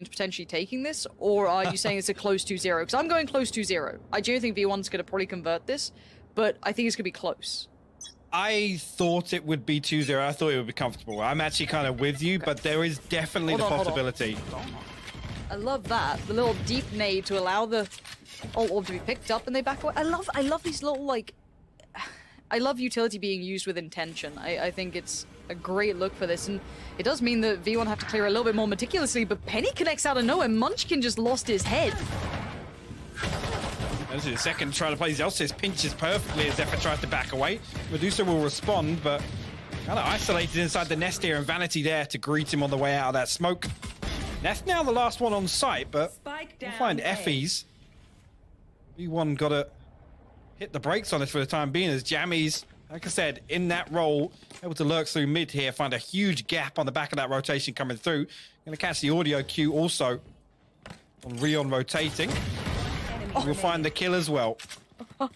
potentially taking this, or are you saying it's a close 2-0? Because I'm going close 2-0. I genuinely think V1's going to probably convert this, but I think it's going to be close. I thought it would be 2-0. I thought it would be comfortable. I'm actually kind of with you, but there is definitely the possibility. I love that. The little deep nade to allow the ult orb to be picked up and they back away. I love these little, like... I love utility being used with intention. I think it's a great look for this, and it does mean that V1 have to clear a little bit more meticulously, but Penny connects out of nowhere. Munchkin just lost his head. This is the second try to play. Zelsis pinches perfectly as Zephyr tries to back away. Medusa will respond, but kind of isolated inside the nest here, and Vanity there to greet him on the way out of that smoke. Neth now the last one on site, but we'll find Effie's. V1 got to hit the brakes on this for the time being, as Jammy's, like I said, in that role, able to lurk through mid here, find a huge gap on the back of that rotation coming through. Going to catch the audio cue also on Rion rotating. We'll find the kill as well. Damn.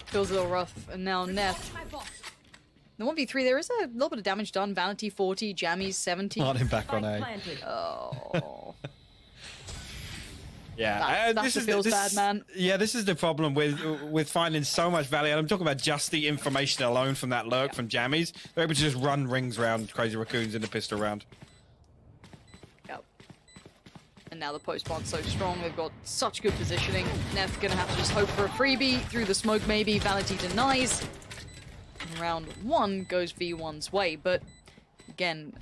Feels a little rough. And now Neth. The 1v3, there is a little bit of damage done. Vanity 40, Jammy's 70. Not him back on A. Oh. Yeah, this feels bad, man. Yeah, this is the problem with finding so much value. And I'm talking about just the information alone from that lurk from Jammies. They're able to just run rings around Crazy Raccoons in the pistol round. Yep. And now the post-spawn's so strong, they've got such good positioning. Neth gonna have to just hope for a freebie through the smoke maybe. Vanity denies. And round 1 goes V1's way, but again,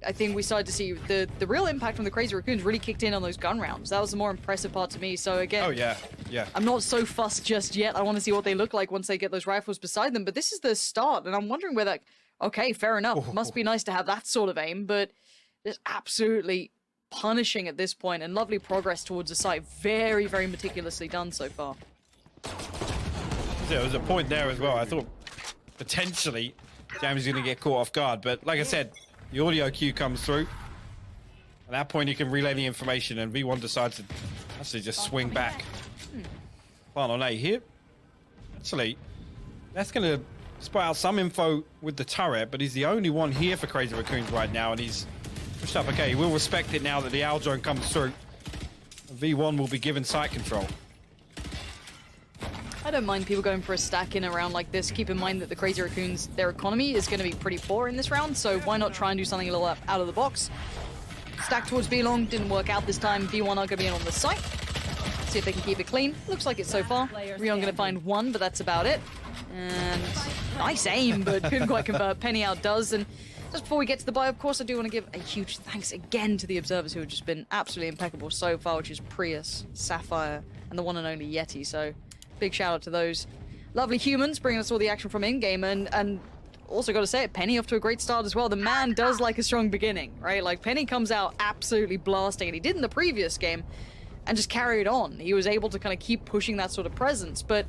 I think we started to see the real impact from the Crazy Raccoons really kicked in on those gun rounds. That was the more impressive part to me. So again, oh yeah. I'm not so fussed just yet. I want to see what they look like once they get those rifles beside them. But this is the start, and I'm wondering where that. Okay, fair enough. Must be nice to have that sort of aim, but just absolutely punishing at this point, and lovely progress towards the site. Very, very meticulously done so far. Yeah, there was a point there as well. I thought potentially Jamie's going to get caught off guard, but like I said, the audio cue comes through. At that point, you can relay the information, and V1 decides to actually just swing back. Plan on A here. Actually, that's going to spy out some info with the turret, but he's the only one here for Crazy Raccoons right now, and he's pushed up. Okay, we'll respect it now that the owl drone comes through. V1 will be given site control. I don't mind people going for a stack in a round like this. Keep in mind that the Crazy Raccoons, their economy is going to be pretty poor in this round, so why not try and do something a little out of the box? Stack towards B-Long, didn't work out this time. V1 are going to be in on the site. See if they can keep it clean. Looks like it so far. Rion going to find one, but that's about it. And nice aim, but couldn't quite convert. Penny outdoes. And just before we get to the buy, of course, I do want to give a huge thanks again to the observers who have just been absolutely impeccable so far, which is Prius, Sapphire, and the one and only Yeti. So big shout out to those lovely humans bringing us all the action from in-game, and also got to say it, Penny off to a great start as well. The man does like a strong beginning, right? Like Penny comes out absolutely blasting, and he did in the previous game, and just carried on. He was able to kind of keep pushing that sort of presence, but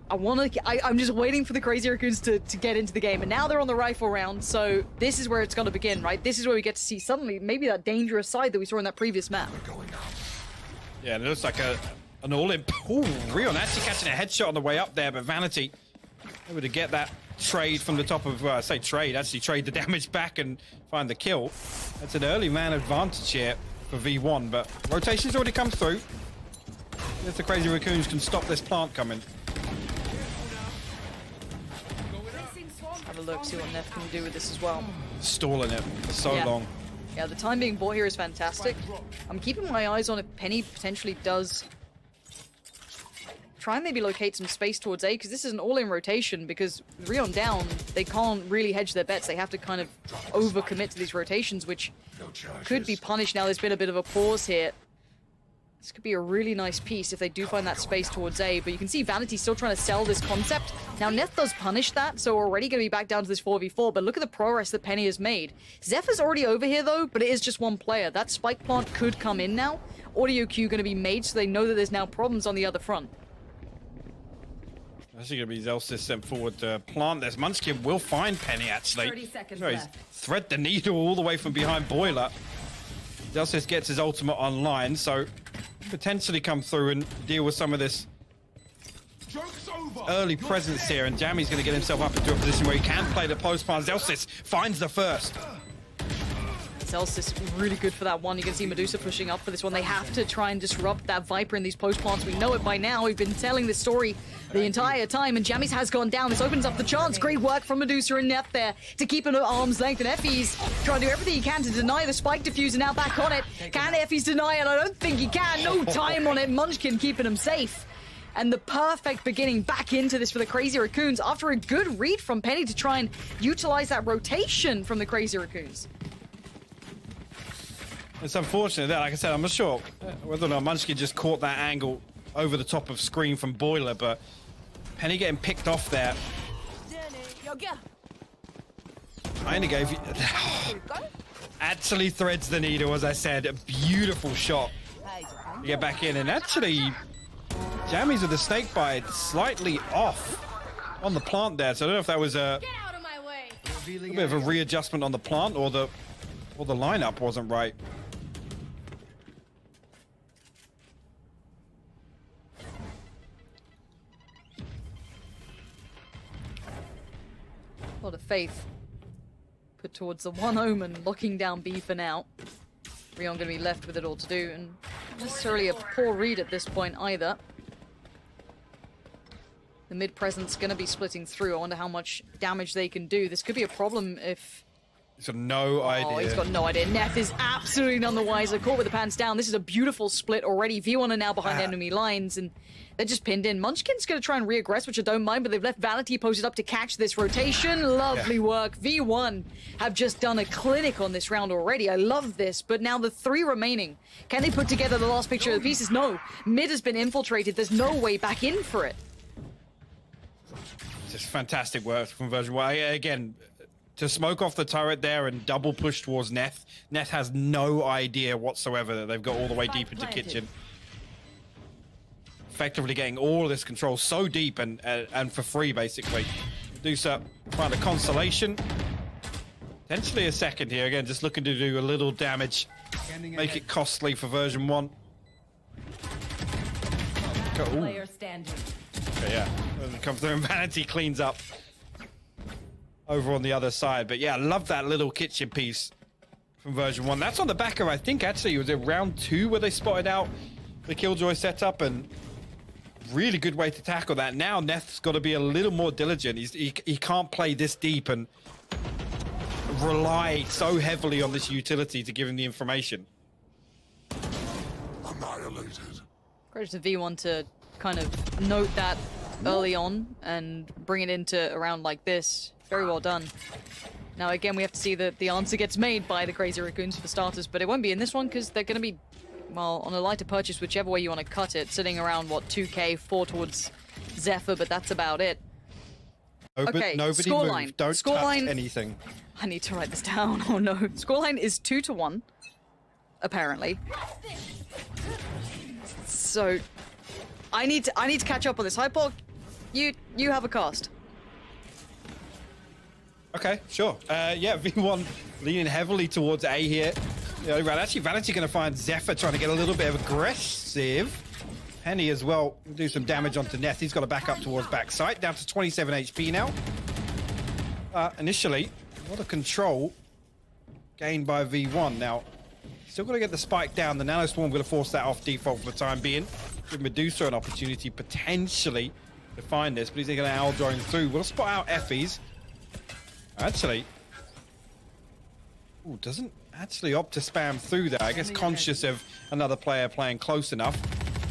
I'm just waiting for the Crazy Raccoons to get into the game, and now they're on the rifle round, so this is where it's going to begin, right? This is where we get to see suddenly maybe that dangerous side that we saw in that previous map. Yeah, it looks like an all-in. Ooh, Rion actually catching a headshot on the way up there, but Vanity able to get that trade from the top of, trade the damage back and find the kill. That's an early man advantage here for V1, but rotation's already come through. If the Crazy Raccoons can stop this plant coming. Have a look, see what Neth can do with this as well. Stalling it for so long. Yeah, the time being bought here is fantastic. I'm keeping my eyes on if Penny potentially does try and maybe locate some space towards A, because this is an all-in rotation, because with Rion down, they can't really hedge their bets. They have to kind of overcommit to these rotations, which could be punished. Now there's been a bit of a pause here. This could be a really nice piece if they do find that space towards A, but you can see Vanity still trying to sell this concept. Now Neth does punish that, so we're already going to be back down to this 4v4, but look at the progress that Penny has made. Zephyr's already over here though, but it is just one player. That spike plant could come in now. Audio cue going to be made, so they know that there's now problems on the other front. Actually going to be Zelsis sent forward to plant this. Munchkin will find Penny, actually. 30 seconds he's left. thread the needle all the way from behind Boiler. Zelsis gets his ultimate online, so potentially come through and deal with some of this early presence here. And Jammy's going to get himself up into a position where he can play the post pass. Zelsis finds the first. Elsis really good for that one. You can see Medusa pushing up for this one. They have to try and disrupt that Viper in these post plants. We know it by now. We've been telling this story the entire time, and Jammies has gone down. This opens up the chance. Great work from Medusa and Neff there to keep him at arm's length, and Effie's trying to do everything he can to deny the spike diffuser. Now back on it. Can Effie's deny it? I don't think he can. No time on it. Munchkin keeping him safe. And the perfect beginning back into this for the Crazy Raccoons after a good read from Penny to try and utilize that rotation from the Crazy Raccoons. It's unfortunate that, like I said, I'm not sure whether or not Munchkin just caught that angle over the top of screen from Boiler, but Penny getting picked off there. Kind of gave you... Actually threads the needle, as I said. A beautiful shot to get back in, and actually... Jammies with the snake bite slightly off on the plant there, so I don't know if that was a bit of a readjustment on the plant or the lineup wasn't right. A lot of faith put towards the one Omen, locking down B for now. Rion going to be left with it all to do, and not necessarily a poor read at this point either. The mid presence going to be splitting through. I wonder how much damage they can do. This could be a problem if... He's got no idea. Oh, he's got no idea. Neff is absolutely none the wiser. Caught with the pants down. This is a beautiful split already. V1 are now behind enemy lines, and they're just pinned in. Munchkin's going to try and re-aggress, which I don't mind, but they've left Vanity posted up to catch this rotation. Lovely work. V1 have just done a clinic on this round already. I love this, but now the three remaining. Can they put together the last picture of the pieces? No. Mid has been infiltrated. There's no way back in for it. Just fantastic work from version 1. Again, to smoke off the turret there and double push towards Neth. Neth has no idea whatsoever that they've got all the way deep into kitchen. Effectively getting all of this control so deep and for free, basically. Medusa find a consolation. Potentially a second here. Again, just looking to do a little damage. Make it costly for version 1. Player standing. Okay, yeah, comes through and Vanity cleans up over on the other side. But yeah, I love that little kitchen piece from version 1. That's on the back of, I think, actually, was it round 2 where they spotted out the Killjoy setup, and really good way to tackle that. Now Neth's got to be a little more diligent. He can't play this deep and rely so heavily on this utility to give him the information. Annihilated. Credit to V1 to kind of note that early on and bring it into a round like this. Very well done. Now again, we have to see that the answer gets made by the Crazy Raccoons for starters, but it won't be in this one because they're going to be, well, on a lighter purchase, whichever way you want to cut it, sitting around, what, 2k, 4 towards Zephyr, but that's about it. Okay, nobody scoreline. move. Don't touch anything. I need to write this down. Oh no. Scoreline is 2-1, apparently. So I need to catch up on this. Hypok, you have a cast. Okay, sure. Yeah, V1 leaning heavily towards A here. You know, actually, Vanity going to find Zephyr trying to get a little bit of aggressive. Penny as well do some damage onto Neth. He's got to back up towards backside. Down to 27 HP now. Initially, a lot of control gained by V1. Now, still got to get the spike down. The Nano Swarm going to force that off default for the time being. Give Medusa an opportunity potentially to find this, but he's going to owl drone through. We'll spot out Effie's. Actually, doesn't actually opt to spam through there. I guess conscious of another player playing close enough.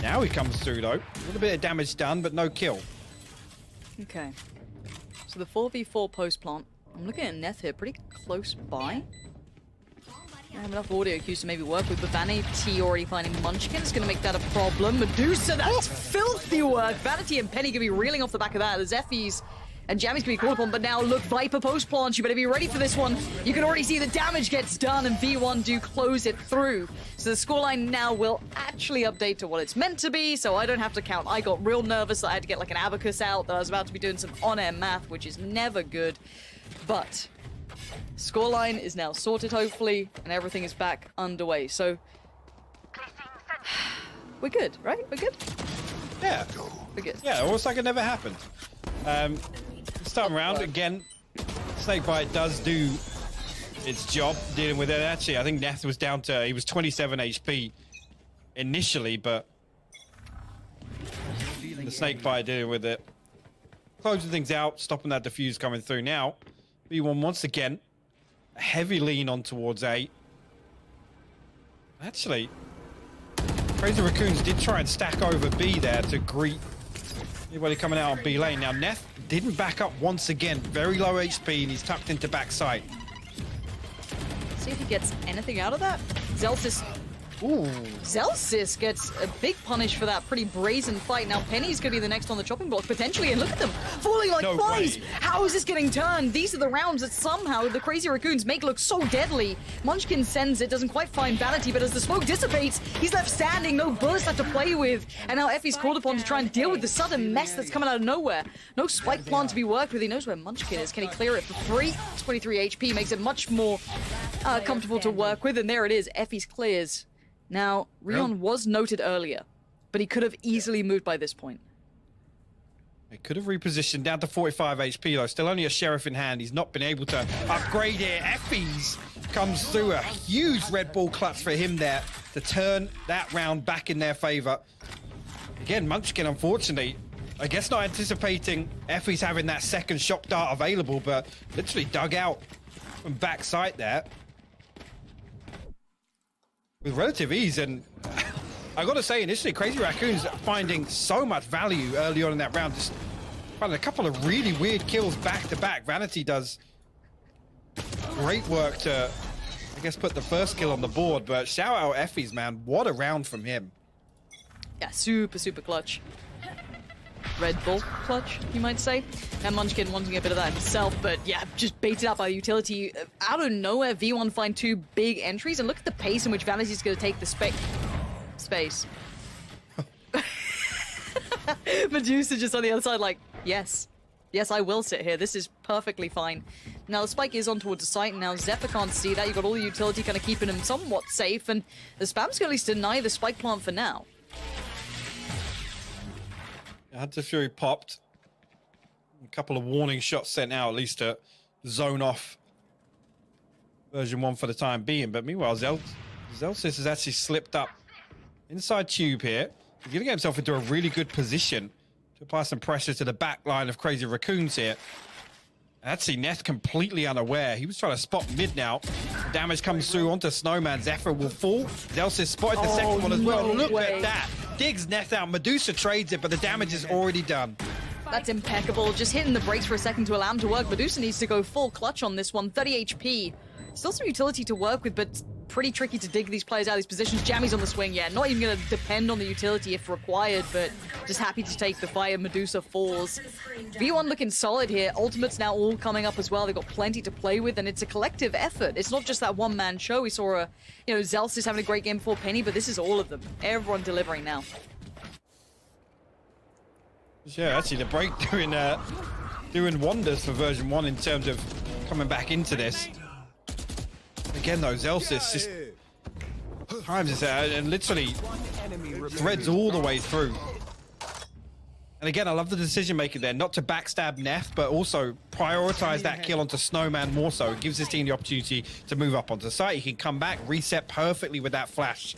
Now he comes through though. A little bit of damage done, but no kill. Okay. So the 4v4 post plant. I'm looking at Neth here, pretty close by. I have enough audio cues to maybe work with, but Vanity already finding Munchkin is going to make that a problem. Medusa, that's filthy work. Vanity and Penny going to be reeling off the back of that. The Zephyrs and Jammy's going to be called upon, but now look, Viper post plant. You better be ready for this one. You can already see the damage gets done, and V1 do close it through. So the scoreline now will actually update to what it's meant to be, so I don't have to count. I got real nervous that I had to get like an abacus out, that I was about to be doing some on-air math, which is never good. But scoreline is now sorted, hopefully, and everything is back underway. So we're good, right? We're good? Yeah. We're good. Yeah, almost like it never happened. This time around, again, Snakebite does do its job dealing with it. Actually, I think Neth was down to, he was 27 HP initially, but the snake fire dealing with it. Closing things out, stopping that diffuse coming through now. V1 once again, a heavy lean on towards A. Actually, Crazy Raccoons did try and stack over B there to greet anybody coming out on B lane. Now, Neth didn't back up once again. Very low HP, and he's tucked into backside. See if he gets anything out of that. Zelsis. Ooh. Zelsis gets a big punish for that pretty brazen fight. Now Penny's going to be the next on the chopping block, potentially, and look at them, falling like flies. How is this getting turned? These are the rounds that somehow the Crazy Raccoons make look so deadly. Munchkin sends it, doesn't quite find Vanity, but as the smoke dissipates, he's left standing, no burst left to play with. And now Effie's called upon to try and deal with the sudden mess that's coming out of nowhere. No spike plant to be worked with. He knows where Munchkin is. Can he clear it for free? 23 HP makes it much more comfortable to work with, and there it is. Effie's clears. Now, Rion was noted earlier, but he could have easily moved by this point. He could have repositioned down to 45 HP though. Still only a sheriff in hand. He's not been able to upgrade it. Effie's comes through, a huge red ball clutch for him there to turn that round back in their favor. Again, Munchkin, unfortunately, I guess not anticipating Effie's having that second shock dart available, but literally dug out from backside there with relative ease. And I gotta say, initially, Crazy Raccoons finding so much value early on in that round, just finding a couple of really weird kills back to back. Vanity does great work to, I guess, put the first kill on the board, but shout out Effie's, man. What a round from him. Yeah, super, super clutch. Red Bull clutch, you might say. And Munchkin wanting a bit of that himself, but yeah, just baited out by the utility. Out of nowhere, V1 find two big entries, and look at the pace in which Vanity's going to take the space. Medusa just on the other side like, yes. Yes, I will sit here. This is perfectly fine. Now, the spike is on towards the site, and now Zephyr can't see that. You've got all the utility kind of keeping him somewhat safe, and the spam's going to at least deny the spike plant for now. Hunter Fury popped. A couple of warning shots sent out, at least to zone off version 1 for the time being. But meanwhile, Zelsis has actually slipped up inside Tube here. He's going to get himself into a really good position to apply some pressure to the back line of Crazy Raccoons here. Actually, Neth completely unaware. He was trying to spot mid now. Damage comes through onto Snowman. Zephyr will fall. Zelsis spotted the second one as well. Look at that. Digs Neth out. Medusa trades it, but the damage is already done. That's impeccable. Just hitting the brakes for a second to allow him to work. Medusa needs to go full clutch on this one. 30 HP. Still some utility to work with, but pretty tricky to dig these players out of these positions. Jammy's on the swing, yeah. Not even going to depend on the utility if required, but just happy to take the fire. Medusa falls. V1 looking solid here. Ultimates now all coming up as well. They've got plenty to play with, and it's a collective effort. It's not just that one-man show. We saw Zelsis having a great game before Penny, but this is all of them. Everyone delivering now. Yeah, actually, the break doing wonders for version 1 in terms of coming back into this. Again, though, Zelsis just times this out and literally threads all the way through. And again, I love the decision making there, not to backstab Neth, but also prioritize that kill onto Snowman more so. It gives his team the opportunity to move up onto site. He can come back, reset perfectly with that flash,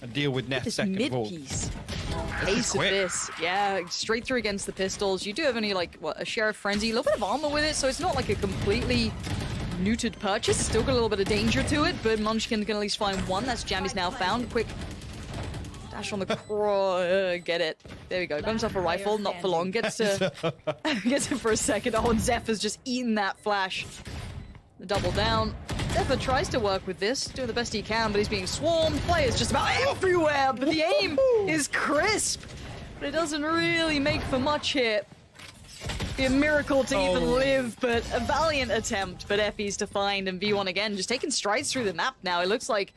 and deal with Neth's second of all. Pace of this, yeah, straight through against the pistols. You do have only like a Sheriff Frenzy, a little bit of armor with it, so it's not like a completely neutered purchase. Still got a little bit of danger to it, but Munchkin can at least find one. That's Jammy's now found. Quick dash on the crawl. Get it. There we go. Got himself a rifle, not for long. Gets it for a second. Oh, and Zephyr's just eaten that flash. The double down. Zephyr tries to work with this, doing the best he can, but he's being swarmed. Players just about everywhere, but the aim is crisp. But it doesn't really make for much here. Be a miracle to even live, but a valiant attempt. But Effie's to find, and V1 again, just taking strides through the map now. It looks like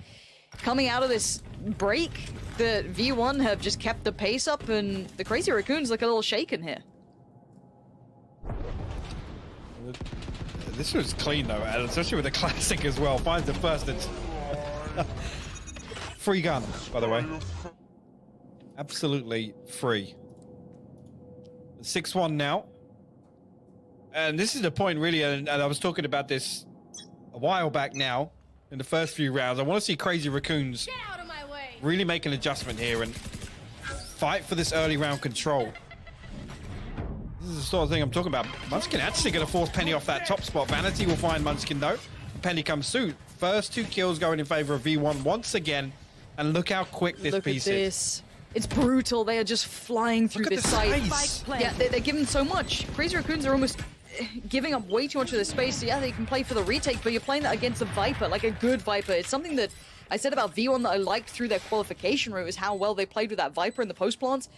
coming out of this break, that V1 have just kept the pace up, and the Crazy Raccoons look a little shaken here. This was clean though, and especially with the classic as well. Finds the first. It's free gun, by the way. Absolutely free. 6-1 now. And this is the point really, and I was talking about this a while back now in the first few rounds. I want to see Crazy Raccoons Get out of my way. really make an adjustment here and fight for this early round control. This is the sort of thing I'm talking about. Munchkin actually going to force Penny off that top spot. Vanity will find Munchkin though. Penny comes soon. First 2 kills going in favor of V1 once again. And look how quick this piece is. It's brutal. They are just flying through Look at this the site. space. Yeah, they're giving so much. Crazy Raccoons are almost giving up way too much of their space. Yeah, they can play for the retake, but you're playing that against a Viper, like a good Viper. It's something that I said about V1 that I liked through their qualification route is how well they played with that Viper in the post plants.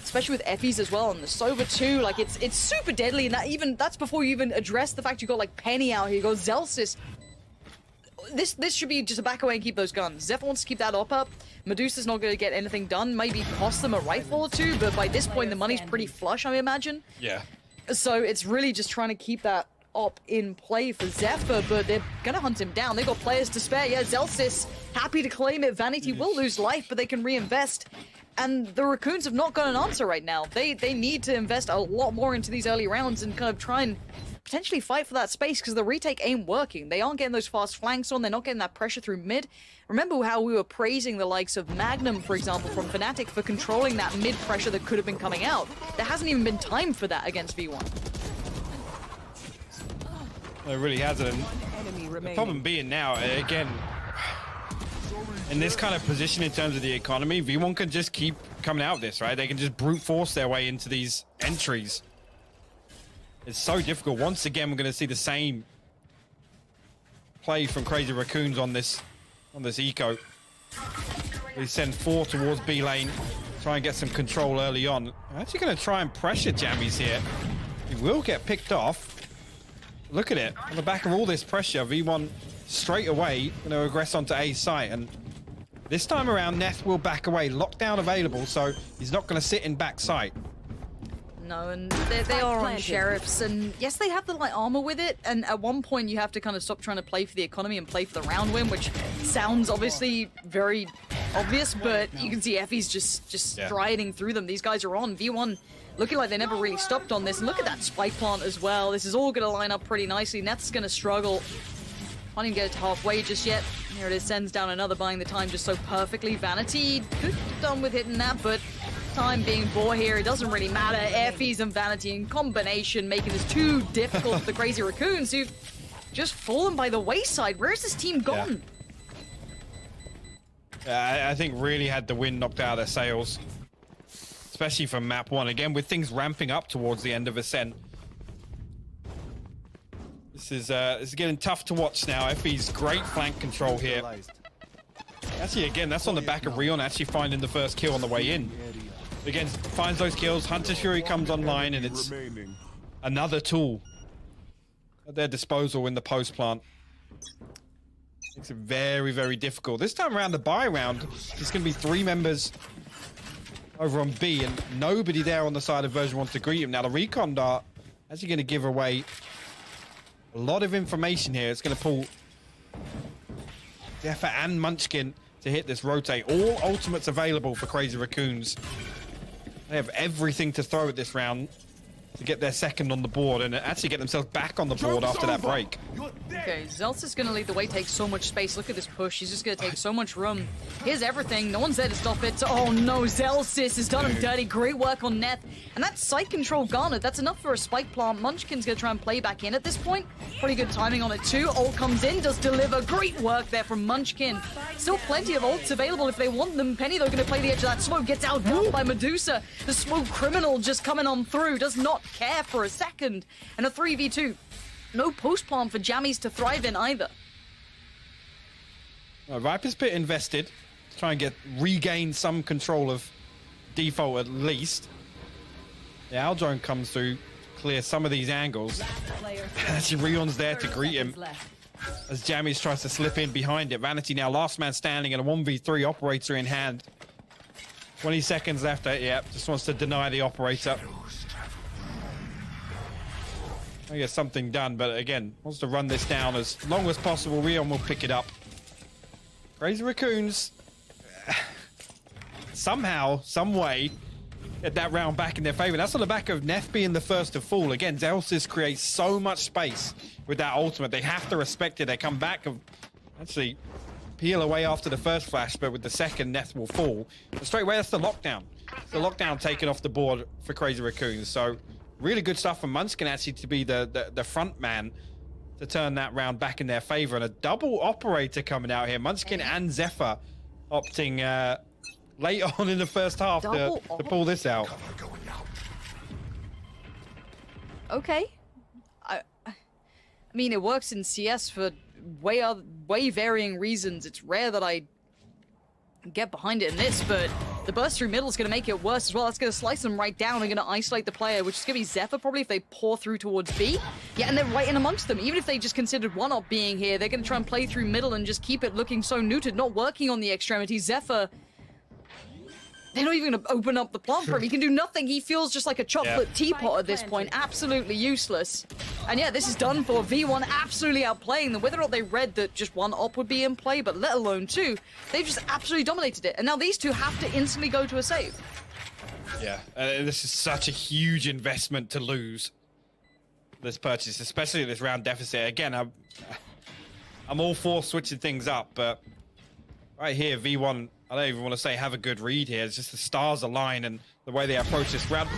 Especially with Effie's as well, and the Sova too. Like, it's super deadly, and that's before you even address the fact you got, like, Penny out here. You got Zelsis. This should be just a back away and keep those guns. Zephyr wants to keep that up. Medusa's not going to get anything done. Maybe cost them a rifle or two, but by this point, the money's pretty flush, I imagine. Yeah. So it's really just trying to keep that op in play for Zephyr, but they're going to hunt him down. They've got players to spare. Yeah, Zelsis, happy to claim it. Vanity will lose life, but they can reinvest. And the Raccoons have not got an answer right now. They need to invest a lot more into these early rounds and kind of try and potentially fight for that space, because the retake ain't working. They aren't getting those fast flanks on. They're not getting that pressure through mid. Remember how we were praising the likes of Magnum, for example, from Fnatic for controlling that mid pressure that could have been coming out. There hasn't even been time for that against V1. It really hasn't. The problem being now, again, in this kind of position in terms of the economy, V1 can just keep coming out of this, right? They can just brute force their way into these entries. It's so difficult. Once again, we're going to see the same play from Crazy Raccoons on this eco. They send 4 towards B lane, try and get some control early on. They're actually going to try and pressure Jammies here. He will get picked off. Look at it. On the back of all this pressure, V1 straight away going to regress onto A site, and this time around, Neth will back away. Lockdown available, so he's not going to sit in back site. No, and they are on sheriffs, and yes, they have the light armor with it, and at one point you have to kind of stop trying to play for the economy and play for the round win, which sounds obviously very obvious, but you can see Effie's just striding through them. These guys are on. V1 looking like they never really stopped on this, and look at that spike plant as well. This is all going to line up pretty nicely. Neth's going to struggle. Can't even get it to halfway just yet. Here it is, sends down another, buying the time just so perfectly. Vanity could have done with hitting that, but time being bought here, it doesn't really matter. Effie's and Vanity in combination, making this too difficult for the Crazy Raccoons, who've just fallen by the wayside. Where's this team gone? I think really had the wind knocked out of their sails, especially from MAP-1. Again, with things ramping up towards the end of Ascent. This is getting tough to watch now. Effie's great flank control here. Actually, again, that's on the back of Rion actually finding the first kill on the way in. Again, finds those kills. Hunter's Fury comes online, and it's another tool at their disposal in the post plant. Makes it very, very difficult. This time around, the buy round, there's going to be 3 members over on B, and nobody there on the side of version 1 to greet him. Now, the recon dart actually going to give away a lot of information here. It's going to pull Zephyr and Munchkin to hit this rotate. All ultimates available for Crazy Raccoons. They have everything to throw at this round to get their second on the board and actually get themselves back on the board after that break. Okay, Zelts is going to lead the way, take so much space. Look at this push. He's just going to take so much room. Here's everything. No one's there to stop it. Oh no, Zelsis has done him dirty. Great work on Neth. And that site control garnered. That's enough for a spike plant. Munchkin's going to try and play back in at this point. Pretty good timing on it too. Ult comes in, does deliver. Great work there from Munchkin. Still plenty of ults available if they want them. Penny, though, going to play the edge of that smoke. Gets outgunned by Medusa. The smoke criminal just coming on through. Does not care for a second. And a 3v2. No post plant for Jammies to thrive in either. Viper's Pit invested to try and regain some control of default at least. The Owl drone comes through, clear some of these angles. Actually, Rion's there to greet him as Jammies tries to slip in behind it. Vanity now last man standing and a 1v3 operator in hand. 20 seconds left. Just wants to deny the operator. I get something done, but again, wants to run this down as long as possible. Rion will pick it up. Crazy Raccoons, somehow, some way, get that round back in their favor. That's on the back of Neff being the first to fall. Again, Zelsys creates so much space with that ultimate. They have to respect it. They come back and actually peel away after the first flash, but with the second, Neff will fall. And straight away, that's the lockdown. The lockdown taken off the board for Crazy Raccoons. So really good stuff from Munchkin actually to be the front man to turn that round back in their favor. And a double operator coming out here. Munchkin and Zephyr opting late on in the first half to pull this out. Okay. I mean, it works in CS for way varying reasons. It's rare that I get behind it in this, but the burst through middle is going to make it worse as well. That's going to slice them right down and going to isolate the player, which is going to be Zephyr probably if they pour through towards B. Yeah, and they're right in amongst them. Even if they just considered one-up being here, they're going to try and play through middle and just keep it looking so neutered, not working on the extremity. Zephyr, they're not even going to open up the plant for him. He can do nothing. He feels just like a chocolate teapot at this point. Absolutely useless. And yeah, this is done for V1 absolutely outplaying them. Whether or not they read that just one op would be in play, but let alone two, they've just absolutely dominated it. And now these two have to instantly go to a save. Yeah, this is such a huge investment to lose this purchase, especially this round deficit. Again, I'm all for switching things up, but right here, V1, I don't even want to say have a good read here. It's just the stars align and the way they approach this round.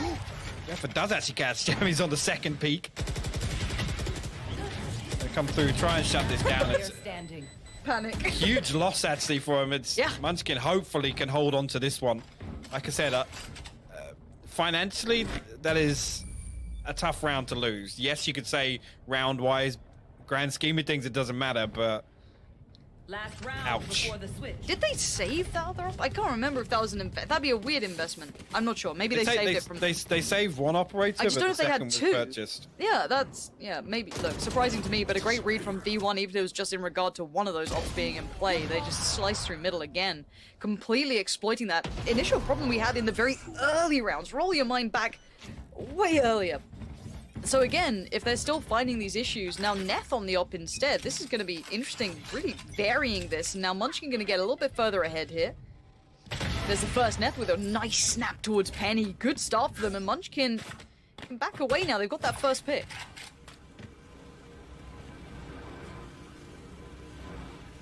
Zephyr does actually catch Jammies on the second peak. They come through, try and shut this down. It's Panic. huge loss actually for him. It's Munchkin hopefully can hold on to this one. Like I said, financially, that is a tough round to lose. Yes, you could say round-wise, grand scheme of things, it doesn't matter, but Last round ouch. before the switch. Did they save the other op? I can't remember if that was an that'd be a weird investment. I'm not sure. Maybe they saved it from... They saved one operator, I just but don't know the if they second had was two. purchased. Yeah, that's... Yeah, maybe. Look, surprising to me, but a great read from V1, even if it was just in regard to one of those ops being in play. They just sliced through middle again, completely exploiting that initial problem we had in the very early rounds. Roll your mind back way earlier. So again, if they're still finding these issues, now Neff on the op instead, this is going to be interesting, really varying this. Now Munchkin going to get a little bit further ahead here. There's the first Neff with a nice snap towards Penny. Good start for them, and Munchkin can back away now. They've got that first pick.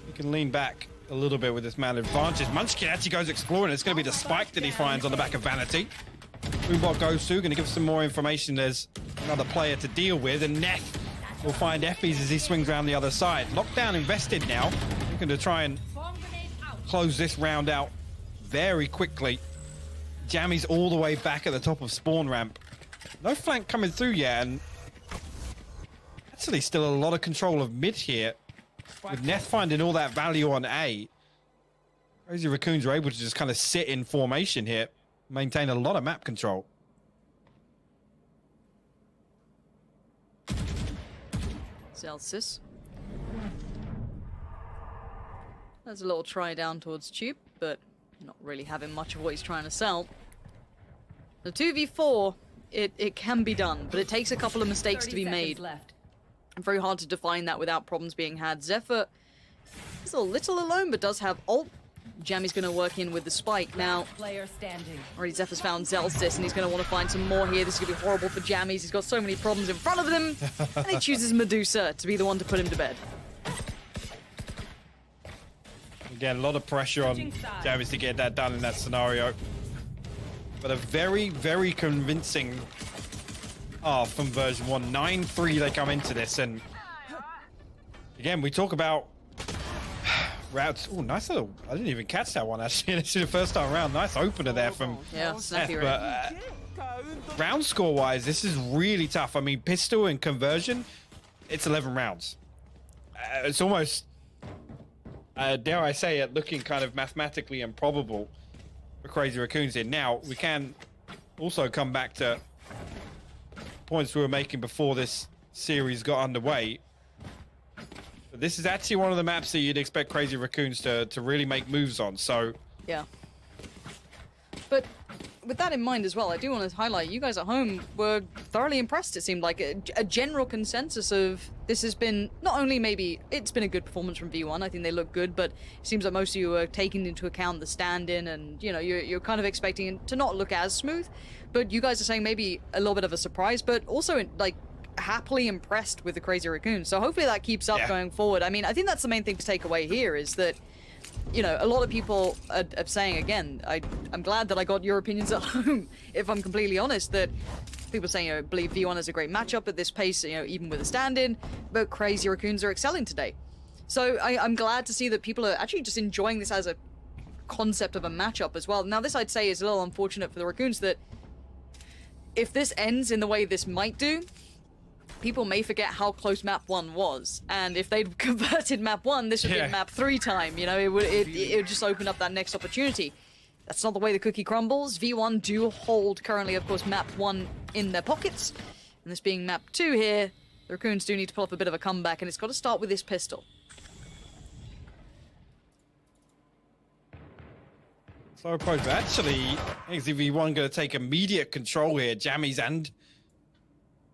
You can lean back a little bit with this man advantage. Munchkin actually goes exploring. It's going to be the spike that he finds on the back of Vanity. Boombot goes through, going to give some more information. There's another player to deal with, and Neff will find Effies as he swings around the other side. Lockdown invested now. Looking to try and close this round out very quickly. Jammy's all the way back at the top of spawn ramp. No flank coming through yet, and actually still a lot of control of mid here. With Neff finding all that value on A, Crazy Raccoons are able to just kind of sit in formation here. Maintain a lot of map control. Zelsys. There's a little try down towards Tube, but not really having much of what he's trying to sell. The 2v4, it can be done, but it takes a couple of mistakes to be made. Left. Very hard to define that without problems being had. Zephyr is a little alone, but does have ult. Jammy's going to work in with the spike now. Player standing. Already Zephyr's found Zelsys, and he's going to want to find some more here. This is going to be horrible for Jammies. He's got so many problems in front of him, and he chooses Medusa to be the one to put him to bed. Again, a lot of pressure on Jammies to get that done in that scenario. But a very, very convincing from version 1. 9-3 they come into this, and again, we talk about routes. Oh, nice little... I didn't even catch that one, actually. This is the first time around. Nice opener there from snappy F, right. but round score-wise, this is really tough. I mean, pistol and conversion, it's 11 rounds. It's almost, dare I say it, looking kind of mathematically improbable for Crazy Raccoons here. Now, we can also come back to points we were making before this series got underway. But this is actually one of the maps that you'd expect Crazy Raccoons to really make moves on, so... Yeah. But with that in mind as well, I do want to highlight you guys at home were thoroughly impressed. It seemed like a general consensus of this has been not only maybe it's been a good performance from V1. I think they look good, but it seems like most of you are taking into account the stand-in, and you know you're kind of expecting it to not look as smooth. But you guys are saying maybe a little bit of a surprise, but also like happily impressed with the Crazy Raccoons. So hopefully that keeps up going forward. I mean, I think that's the main thing to take away here is that, you know, a lot of people are saying, again, I'm glad that I got your opinions at home, if I'm completely honest, that people are saying, you know, believe V1 is a great matchup at this pace, you know, even with a stand-in, but Crazy Raccoons are excelling today. So I'm glad to see that people are actually just enjoying this as a concept of a matchup as well. Now, this I'd say is a little unfortunate for the Raccoons that if this ends in the way this might do, people may forget how close map 1 was, and if they'd converted map 1, this would be map 3 time. You know, it would just open up that next opportunity. That's not the way the cookie crumbles. V1 do hold currently, of course, map 1 in their pockets, and this being map 2 here, the Raccoons do need to pull up a bit of a comeback, and it's got to start with this pistol. So approach, but actually, I think V1 going to take immediate control here. Jammies and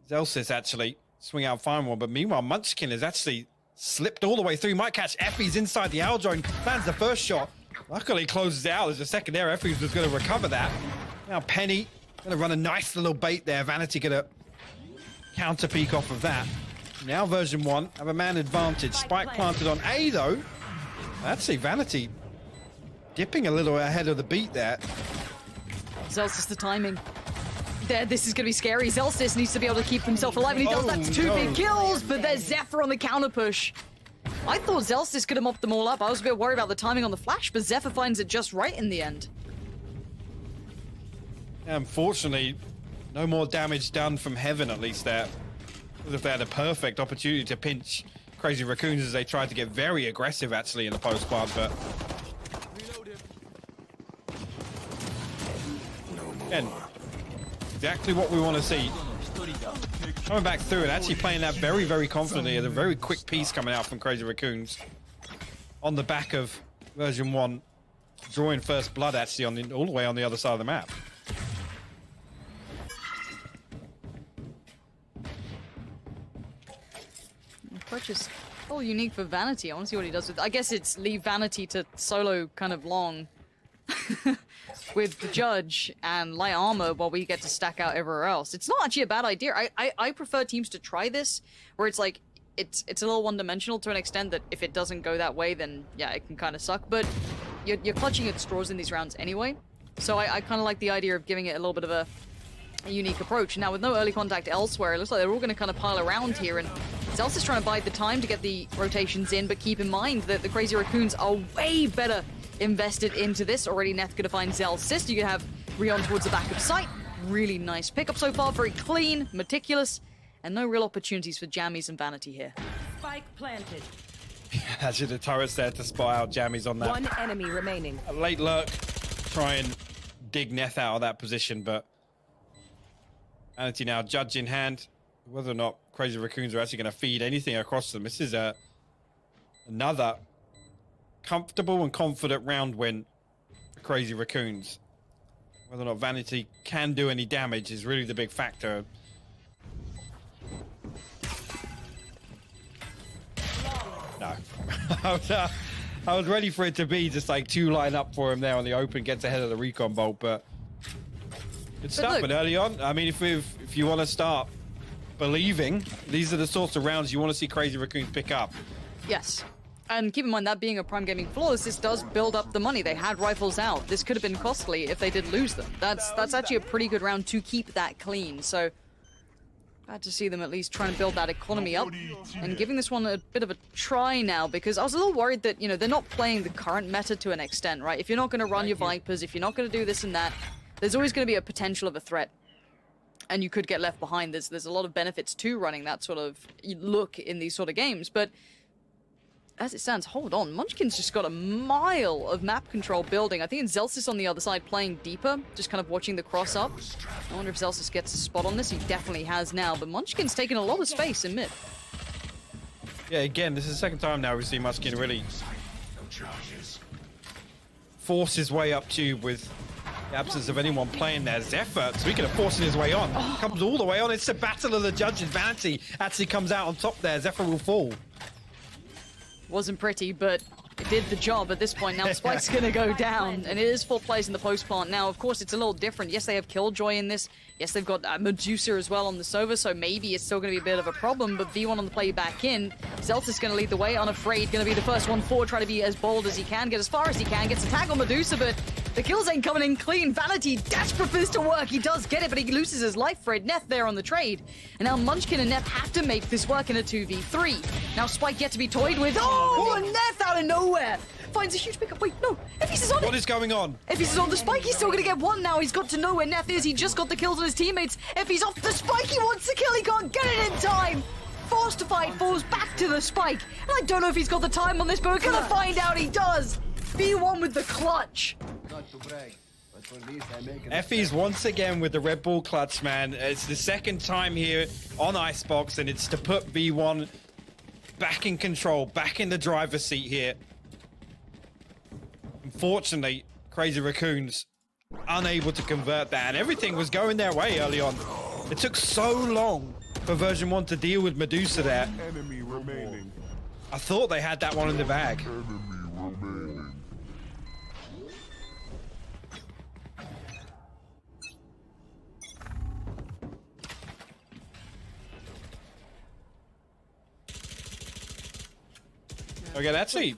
Zelsis actually swing out fine one, but meanwhile Munchkin has actually slipped all the way through. Might catch Effie's inside the owl drone, lands the first shot. Luckily closes it out. There's a second there. Effie's was going to recover that. Now Penny going to run a nice little bait there. Vanity going to counter peek off of that. Now version 1 have a man advantage. Spike planted on A though. Actually Vanity dipping a little ahead of the beat there. Zelsis, the timing. There, this is going to be scary. Zelsis needs to be able to keep himself alive, and he does. That's 2 big kills, but there's Zephyr on the counter push. I thought Zelsis could have mopped them all up. I was a bit worried about the timing on the flash, but Zephyr finds it just right in the end. Unfortunately, no more damage done from Heaven, at least there. As if they had a perfect opportunity to pinch Crazy Raccoons as they tried to get very aggressive, actually, in the post-plant, but... Again, exactly what we want to see. Coming back through and actually playing that very, very confidently. A very quick piece coming out from Crazy Raccoons. On the back of version 1, drawing first blood, actually, on all the way on the other side of the map. Approach is all unique for Vanity. I want to see what he does with. I guess it's leave Vanity to solo kind of long with the Judge and light armor while we get to stack out everywhere else. It's not actually a bad idea. I prefer teams to try this where it's like it's a little one-dimensional to an extent that if it doesn't go that way, then yeah, it can kind of suck. But you're clutching at straws in these rounds anyway. So I kind of like the idea of giving it a little bit of a unique approach. Now, with no early contact elsewhere, it looks like they're all going to kind of pile around here, and Zelsis is trying to bide the time to get the rotations in, but keep in mind that the Crazy Raccoons are way better invested into this. Already Neth going to find Zelsis. You can have Rion towards the back of sight. Really nice pickup so far, very clean, meticulous, and no real opportunities for Jammies and Vanity here. Spike planted. Actually, the turret's there to spot out Jammies on that. 1 enemy remaining. A late lurk, try and dig Neth out of that position, but Vanity now Judge in hand. Whether or not Crazy Raccoons are actually going to feed anything across them. This is another comfortable and confident round win for Crazy Raccoons. Whether or not Vanity can do any damage is really the big factor. No. I was ready for it to be just like 2 line up for him there on the open, gets ahead of the recon bolt, but good stuff. But early on, I mean, if you want to start believing, these are the sorts of rounds you want to see Crazy Raccoons pick up. Yes. And keep in mind, that being a Prime Gaming flawless, this does build up the money. They had rifles out. This could have been costly if they did lose them. That's actually a pretty good round to keep that clean. So glad to see them at least trying to build that economy up and giving this one a bit of a try now, because I was a little worried that, you know, they're not playing the current meta to an extent, right? If you're not going to run your Vipers, if you're not going to do this and that, there's always going to be a potential of a threat. And you could get left behind. There's a lot of benefits to running that sort of look in these sort of games. But as it stands, hold on. Munchkin's just got a mile of map control building. I think Zelsis on the other side playing deeper, just kind of watching the cross up. I wonder if Zelsis gets a spot on this. He definitely has now. But Munchkin's taking a lot of space in mid. Yeah, again, this is the second time now we've seen Munchkin really force his way up tube with the absence of anyone playing there. Zephyr, speaking of forcing his way on, comes all the way on. It's the battle of the judges. Vanity actually comes out on top there. Zephyr will fall. Wasn't pretty, but it did the job at this point. Now the spike's gonna go down, and it is 4 players in the post plant. Now, of course, it's a little different. Yes, they have Killjoy in this. Yes, they've got Medusa as well on the Sova, so maybe it's still gonna be a bit of a problem, but V1 on the play back in. Zeltis gonna lead the way, Unafraid gonna be the first one forward, try to be as bold as he can, get as far as he can, gets a tag on Medusa, but the kills ain't coming in clean. Vanity desperate for this to work. He does get it, but he loses his life for it. Neth there on the trade. And now Munchkin and Neth have to make this work in a 2v3. Now Spike yet to be toyed with. Oh, and Neth out of nowhere finds a huge pickup. Wait, no, Effys is on it. What is going on? Effys is on the Spike. He's still going to get one now. He's got to know where Neth is. He just got the kills on his teammates. Effys off the Spike. He wants the kill. He can't get it in time. Forced to fight, falls back to the Spike. And I don't know if he's got the time on this, but we're going to find out he does. V1 with the clutch. Not to brag, but for this I make Effys once again with the Red Bull clutch, man. It's the second time here on ICEBOX, and it's to put V1 back in control, back in the driver's seat here. Unfortunately, Crazy Raccoons unable to convert that, and everything was going their way early on. It took so long for version 1 to deal with Medusa there. Enemy remaining. I thought they had that one in the bag. Enemy remaining. Okay, that's it.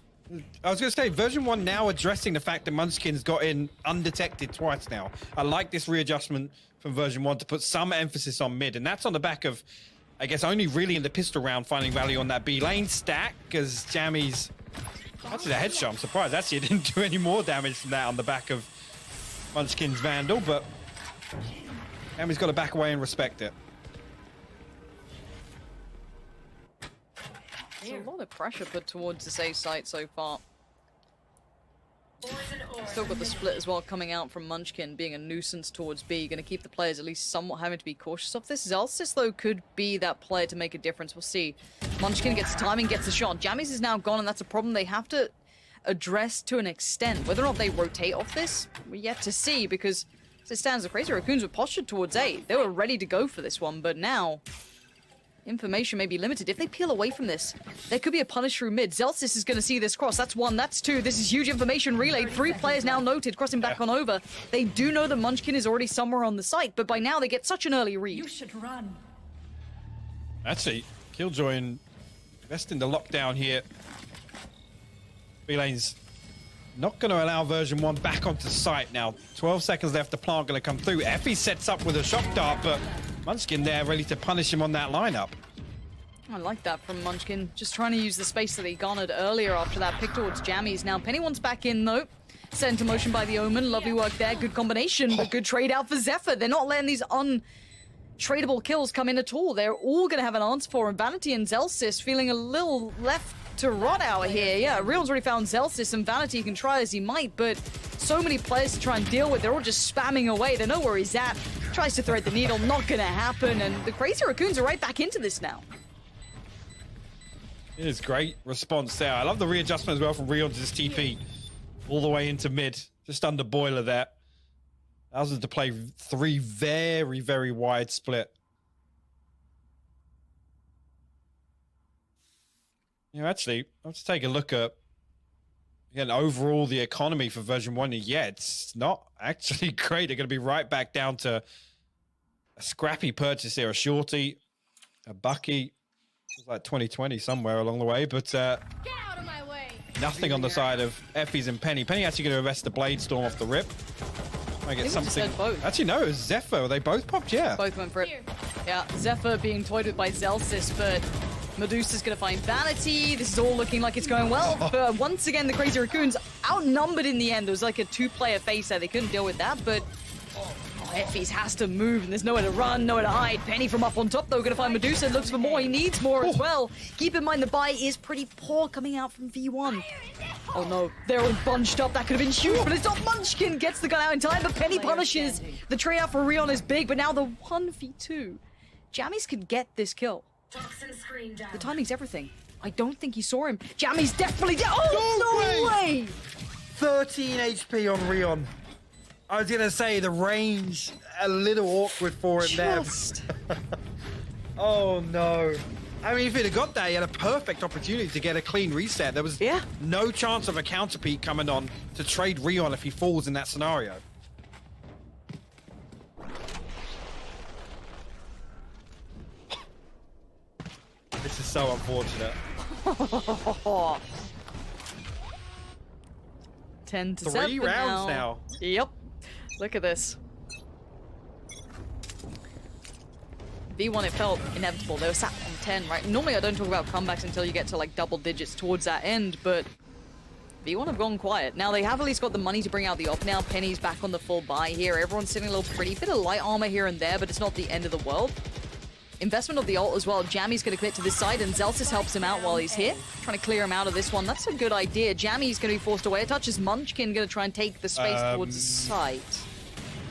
I was going to say, version 1 now addressing the fact that Munchkin's got in undetected twice now. I like this readjustment from version 1 to put some emphasis on mid, and that's on the back of, I guess, only really in the pistol round finding value on that B lane stack, because Jammy's... That's a headshot. I'm surprised actually it didn't do any more damage from that on the back of Munchkin's Vandal, but Jammy's got to back away and respect it. There's a lot of pressure put towards the safe site so far. Still got the split as well coming out from Munchkin being a nuisance towards B. Going to keep the players at least somewhat having to be cautious of this. Zelsis, though, could be that player to make a difference. We'll see. Munchkin gets the timing, gets the shot. Jammies is now gone, and that's a problem they have to address to an extent. Whether or not they rotate off this, we're yet to see, because as it stands, the Crazy Raccoons were postured towards A. They were ready to go for this one, but now... information may be limited. If they peel away from this, there could be a punish through mid. Zelsis is going to see this cross. That's 1, that's 2. This is huge information relay. 3 players now noted, crossing back on over. They do know that Munchkin is already somewhere on the site, but by now they get such an early read. You should run. Actually, Killjoy investing the lockdown here. B-Lane's not going to allow version 1 back onto site now. 12 seconds left, the plant going to come through. Effy sets up with a shock dart, but Munchkin there ready to punish him on that lineup. I like that from Munchkin. Just trying to use the space that he garnered earlier after that pick towards Jammies. Now, Pennyone back in, though. Set into motion by the Omen. Lovely work there. Good combination, but good trade out for Zephyr. They're not letting these untradeable kills come in at all. They're all going to have an answer for him. Vanity and Zelsis feeling a little left to rot out here. Yeah, Real's already found Zelsis, and Vanity can try as he might, but so many players to try and deal with. They're all just spamming away. They know where he's at. Tries to thread the needle, not gonna happen, and the Crazy Raccoons are right back into this now. It is great response there. I love the readjustment as well from Real to this TP. All the way into mid, just under boiler there. Allows to play 3 very, very wide split. You know, actually, let's take a look at, again, overall the economy for version 1. Yeah, it's not actually great. They're going to be right back down to a scrappy purchase here. A shorty, a bucky. It's like 2020 somewhere along the way, but Get out of my way. nothing on the side of Effys and Penny. Penny actually going to arrest the Blade Storm off the rip. I get something. Both. Actually, no, it was Zephyr. They both popped, yeah. Both went for it. Yeah, Zephyr being toyed with by Zelsis, but Medusa's going to find Vanity. This is all looking like it's going well. But once again, the Crazy Raccoons outnumbered in the end. There was like a 2-player face there. They couldn't deal with that, but Effys has to move, and there's nowhere to run, nowhere to hide. Penny from up on top, though, going to find Medusa. Looks for more. He needs more as well. Keep in mind, the buy is pretty poor coming out from V1. Oh, no. They're all bunched up. That could have been huge, but it's not. Munchkin gets the gun out in time, but Penny punishes. The trade out for Rion is big, but now the 1v2. Jammies could get this kill. The timing's everything. I don't think he saw him. Jammy's definitely dead. Oh, no way! 13 HP on Rion. I was gonna say the range a little awkward for it there. Just. Oh no. I mean, if he'd have got that, he had a perfect opportunity to get a clean reset. There was no chance of a counter peak coming on to trade Rion if he falls in that scenario. This is so unfortunate. 10 to 3 7 rounds now. Yep. Look at this. V1, it felt inevitable. They were sat on 10, right? Normally I don't talk about comebacks until you get to like double digits towards that end, but V1 have gone quiet. Now they have at least got the money to bring out the op now. Penny's back on the full buy here. Everyone's sitting a little pretty. Bit of light armor here and there, but it's not the end of the world. Investment of the ult as well. Jammy's going to commit to this side, and Zelsis helps him out while he's here. Trying to clear him out of this one. That's a good idea. Jammy's going to be forced away. A touch is Munchkin going to try and take the space towards the site.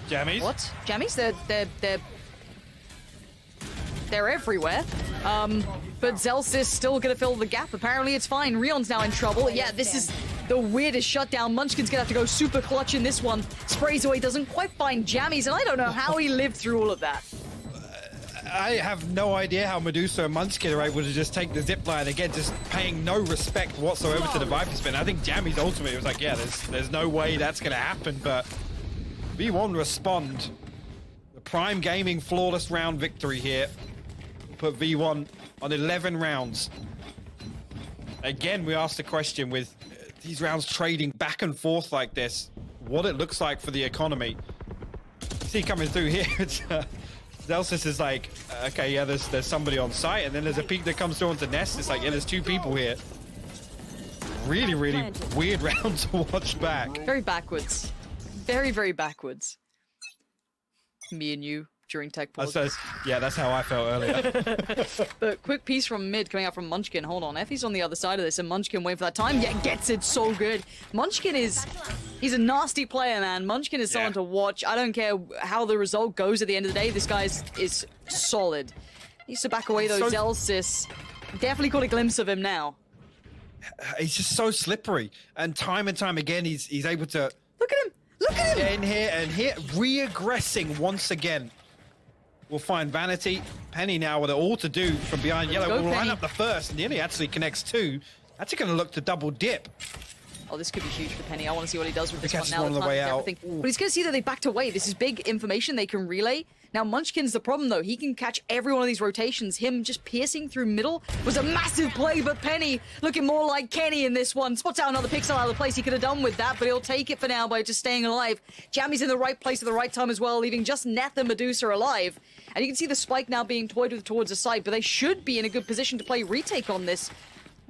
Jammies? What? Jammies? They're everywhere. But Zelsis still going to fill the gap. Apparently it's fine. Rion's now in trouble. Yeah, this is the weirdest shutdown. Munchkin's going to have to go super clutch in this one. Sprays away, doesn't quite find Jammies, and I don't know how he lived through all of that. I have no idea how Medusa and Munchkin are able to just take the zip line again, just paying no respect whatsoever to the Viper spin. I think Jammy's ultimate was like, yeah, there's no way that's going to happen, but V1 respond. The Prime Gaming flawless round victory here. Put V1 on 11 rounds. Again, we asked the question with these rounds trading back and forth like this, what it looks like for the economy. You see coming through here, it's... Zelsis is like, okay, yeah, there's somebody on site, and then there's a peak that comes through onto Nest. It's like, yeah, there's 2 people here. Really, really weird round to watch back. Very backwards. Very, very backwards. Me and you during tech pause. Yeah, that's how I felt earlier. But quick piece from mid coming out from Munchkin. Hold on, Effie's on the other side of this, and Munchkin waiting for that time. Yeah, gets it so good. Munchkin he's a nasty player, man. Munchkin is someone to watch. I don't care how the result goes at the end of the day. This guy is solid. He needs to back away though. Zelsis definitely caught a glimpse of him now. He's just so slippery, and time again, he's able to look at him. Look at him. In here and here, re-aggressing once again. We'll find Vanity. Penny now with it all to do from behind yellow. We'll line up the first. Nearly actually connects 2. That's going to look to double dip. Oh, this could be huge for Penny. I want to see what he does with this one now. One on the way out. But he's going to see that they backed away. This is big information they can relay. Now, Munchkin's the problem, though. He can catch every one of these rotations. Him just piercing through middle was a massive play, but Penny looking more like Kenny in this one. Spots out another pixel out of the place he could have done with that, but he'll take it for now by just staying alive. Jammy's in the right place at the right time as well, leaving just Neth and Medusa alive. And you can see the spike now being toyed with towards the side, but they should be in a good position to play retake on this. I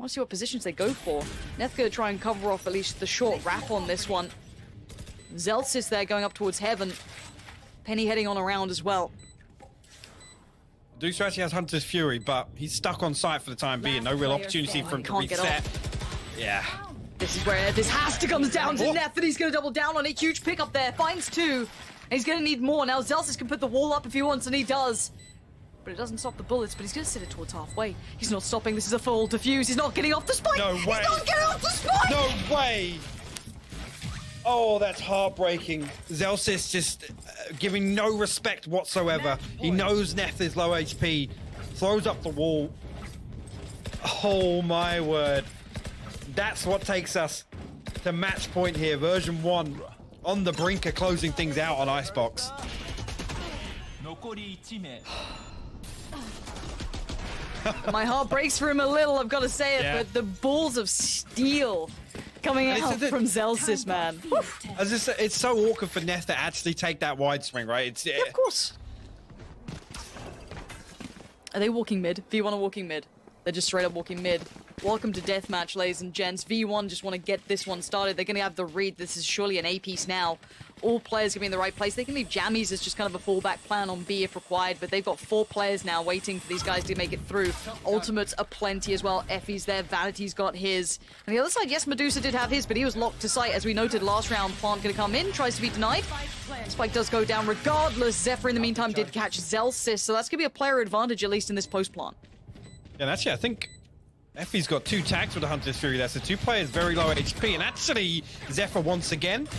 want to see what positions they go for. Neth going to try and cover off at least the short wrap on this one. Zelsis there going up towards Heaven. Penny heading on around as well. Medusa actually has Hunter's Fury, but he's stuck on site for the time being. No real opportunity for him to reset. Yeah. This is where this has to come down to Neth, and he's going to double down on it. Huge pickup there. Finds 2. And he's going to need more. Now Zelsis can put the wall up if he wants, and he does. But it doesn't stop the bullets, but he's going to sit it towards halfway. He's not stopping. This is a full defuse. He's not getting off the spike. No way. He's not getting off the spike. No way. Oh, that's heartbreaking. Zelsis just giving no respect whatsoever. He knows Neth is low HP. Throws up the wall. Oh, my word. That's what takes us to match point here. Version 1 on the brink of closing things out on ICEBOX. My heart breaks for him a little, I've got to say it, but the balls of steel coming out from Zelsis, man. As I said, it's so awkward for Neth to actually take that wide swing, right? Yeah, of course. Are they walking mid? V1 are walking mid. They're just straight up walking mid. Welcome to Deathmatch, ladies and gents. V1 just want to get this one started. They're going to have the read. This is surely an A piece now. All players going to be in the right place. They can leave Jammies as just kind of a fallback plan on B if required, but they've got 4 players now waiting for these guys to make it through. Ultimates are plenty as well. Effie's there. Vanity's got his. On the other side, yes, Medusa did have his, but he was locked to sight. As we noted last round, Plant going to come in, tries to be denied. Spike does go down regardless. Zephyr in the meantime did catch Zelsis, so that's going to be a player advantage at least in this post-plant. Yeah, and actually, I think Effie's got 2 tags with the Hunter's Fury there, so 2 players very low HP, and actually, Zephyr once again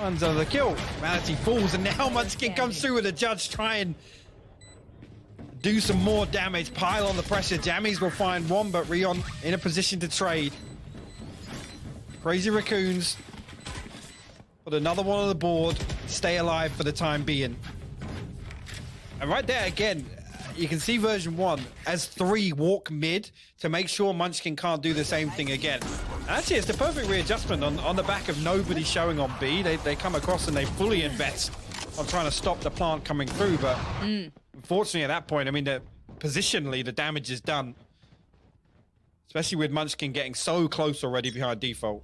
Under the kill. Vanity falls, and now Munchkin comes through with a judge try and do some more damage, pile on the pressure. Jammies will find one, but Rion in a position to trade. Crazy Raccoons put another one on the board, stay alive for the time being. And right there again, you can see version 1 as 3 walk mid to make sure Munchkin can't do the same thing again. And actually, it's the perfect readjustment on the back of nobody showing on B. They come across and they fully invest on trying to stop the plant coming through, but unfortunately at that point, I mean, positionally, the damage is done. Especially with Munchkin getting so close already behind default.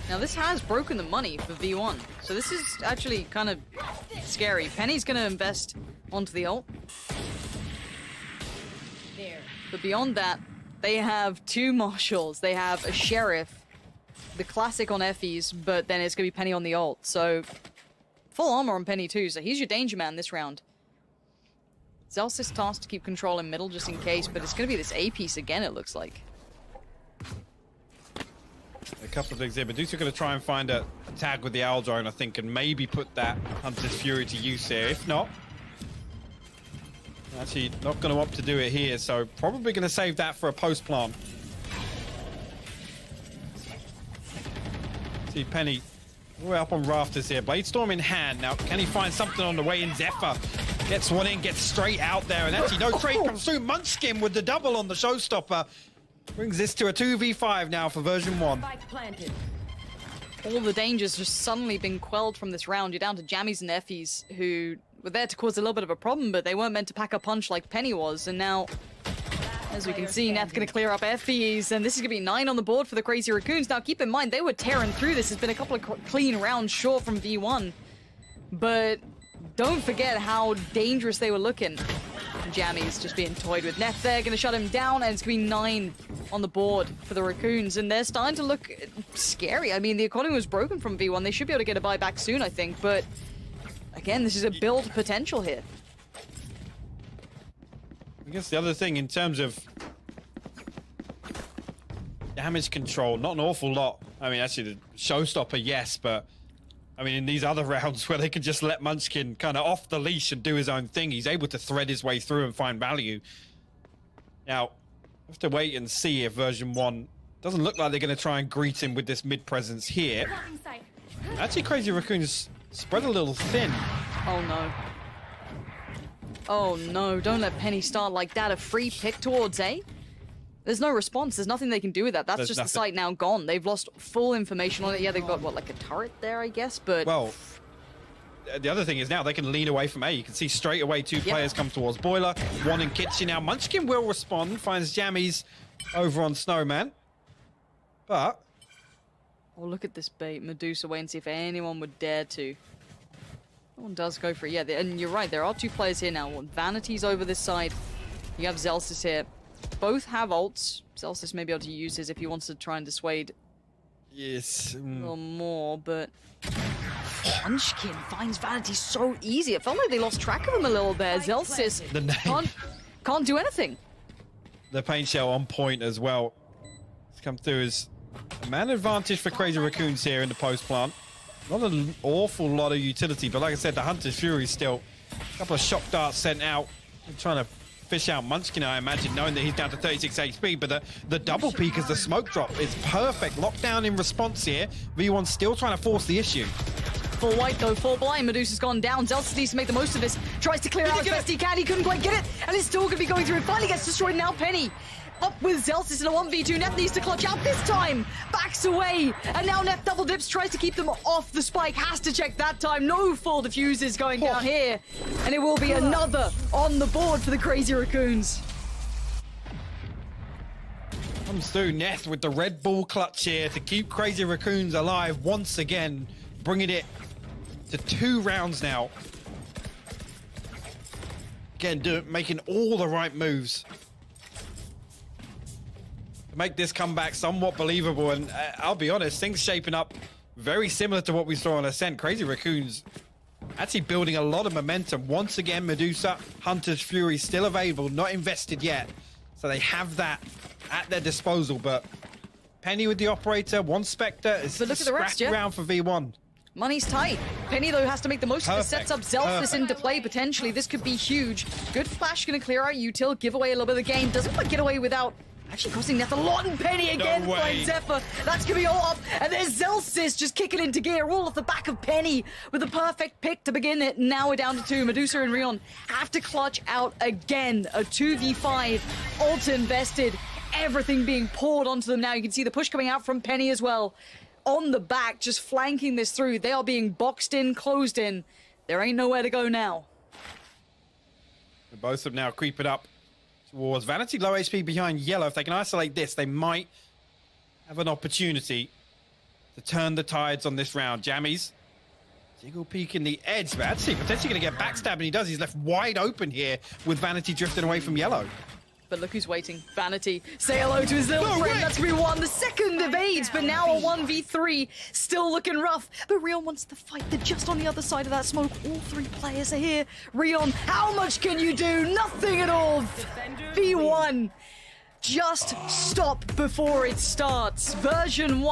Now this has broken the money for V1, so this is actually kind of scary. Penny's gonna invest onto the ult. But beyond that, they have 2 marshals. They have a sheriff, the classic on Effie's, but then it's gonna be Penny on the ult. So full armor on Penny too, so he's your danger man this round. Zelsys tasked to keep control in middle just in case, but it's gonna be this A piece again, it looks like. A couple of things here. Medusa going to try and find a tag with the Owl Drone, I think, and maybe put that Hunter's Fury to use here. If not, actually not going to opt to do it here, so probably going to save that for a post plant. See Penny way up on rafters here. Bladestorm in hand. Now, can he find something on the way in? Zephyr gets one in, gets straight out there, and actually no trade comes through. Munchkin with the double on the showstopper. Brings this to a 2v5 now for version 1. All the dangers just suddenly been quelled from this round. You're down to Jammies and Effies, who were there to cause a little bit of a problem, but they weren't meant to pack a punch like Penny was. And now, as we can see, Neth's going to clear up Effies, and this is going to be 9 on the board for the Crazy Raccoons. Now, keep in mind, they were tearing through this. It's been a couple of clean rounds short from V1. But don't forget how dangerous they were looking. Jammies just being toyed with. Neth there, going to shut him down, and it's going to be 9 on the board for the Raccoons, and they're starting to look scary. I mean, the economy was broken from V1. They should be able to get a buy back soon, I think, but again, this is a build potential here. I guess the other thing in terms of damage control, not an awful lot. I mean, actually, the showstopper, yes, but I mean, in these other rounds where they can just let Munchkin kind of off the leash and do his own thing, he's able to thread his way through and find value. Now, we have to wait and see if version 1 doesn't look like they're going to try and greet him with this mid presence here. Actually, Crazy Raccoons spread a little thin. Oh no. Oh no, don't let Penny start like that. A free pick towards A? There's no response. There's nothing they can do with that. That's just the site now gone. They've lost full information on it. Yeah, they've got, what, like a turret there, I guess, but... Well, the other thing is now they can lean away from A. You can see straight away 2 players come towards Boiler, 1 in Kitchen. Now, Munchkin will respond, finds Jammies over on Snowman. But... Oh, look at this bait. Medusa, wait and see if anyone would dare to. No one does go for it. Yeah, and you're right. There are 2 players here now. Vanity's over this side. You have Zelsys here. Both have ults. Zelsys may be able to use his if he wants to try and dissuade yes, a little more, but Munchkin finds Vanity so easy. It felt like they lost track of him a little there. Zelsys can't do anything. The paint shell on point as well. It's come through as a man advantage for Crazy Raccoons here in the post plant. Not an awful lot of utility, but like I said, the Hunter's Fury still. A couple of shock darts sent out. I'm trying to fish out Munchkin, I imagine, knowing that he's down to 36 HP, but the double peek as the smoke drop is perfect. Lockdown in response here. V1's still trying to force the issue. Full white though, full blind. Medusa's gone down. Zelsys needs to make the most of this. Tries to clear out as best he can. He couldn't quite get it, and it's still going to be going through. It finally gets destroyed. Now Penny up with Zelsys in a 1v2. Neth needs to clutch out this time. Backs away, and now Neth double dips, tries to keep them off the spike. Has to check that time. No full diffuses going down here, and it will be another on the board for the Crazy Raccoons. Comes through Neth with the Red Bull clutch here to keep Crazy Raccoons alive once again, bringing it to 2 rounds now. Again, making all the right moves to make this comeback somewhat believable. And I'll be honest, things shaping up very similar to what we saw on Ascent. Crazy Raccoons actually building a lot of momentum. Once again, Medusa, Hunter's Fury still available, not invested yet. So they have that at their disposal, but Penny with the operator, one Spectre. It's But look a at the rest, scrappy yeah. round for V1. Money's tight. Penny, though, has to make the most of it. Perfect. Sets up Zelfus Perfect. into play, potentially. This could be huge. Good flash, going to clear out Util, give away a little bit of the game. Doesn't quite get away without actually costing Neth a lot. And Penny again way. playing Zephyr. That's going to be all up. And there's Zelsis just kicking into gear, all off the back of Penny with the perfect pick to begin it. Now we're down to 2. Medusa and Rion have to clutch out again. A 2v5. Ulta invested. Everything being poured onto them now. You can see the push coming out from Penny as well. On the back, just flanking this through. They are being boxed in, closed in. There ain't nowhere to go now. Both of them now creeping up towards Vanity. Low HP behind Yellow. If they can isolate this, they might have an opportunity to turn the tides on this round. Jammies. Jiggle peeking the edge. Vanity potentially going to get backstabbed, and he does. He's left wide open here with Vanity drifting away from Yellow. But look who's waiting. Vanity. Say hello to his little friend. That's going to be one. The second evades, but now a 1v3. Still looking rough. But Rion wants to fight. They're just on the other side of that smoke. All 3 players are here. Rion, how much can you do? Nothing at all. V1. Just stop before it starts. Version 1.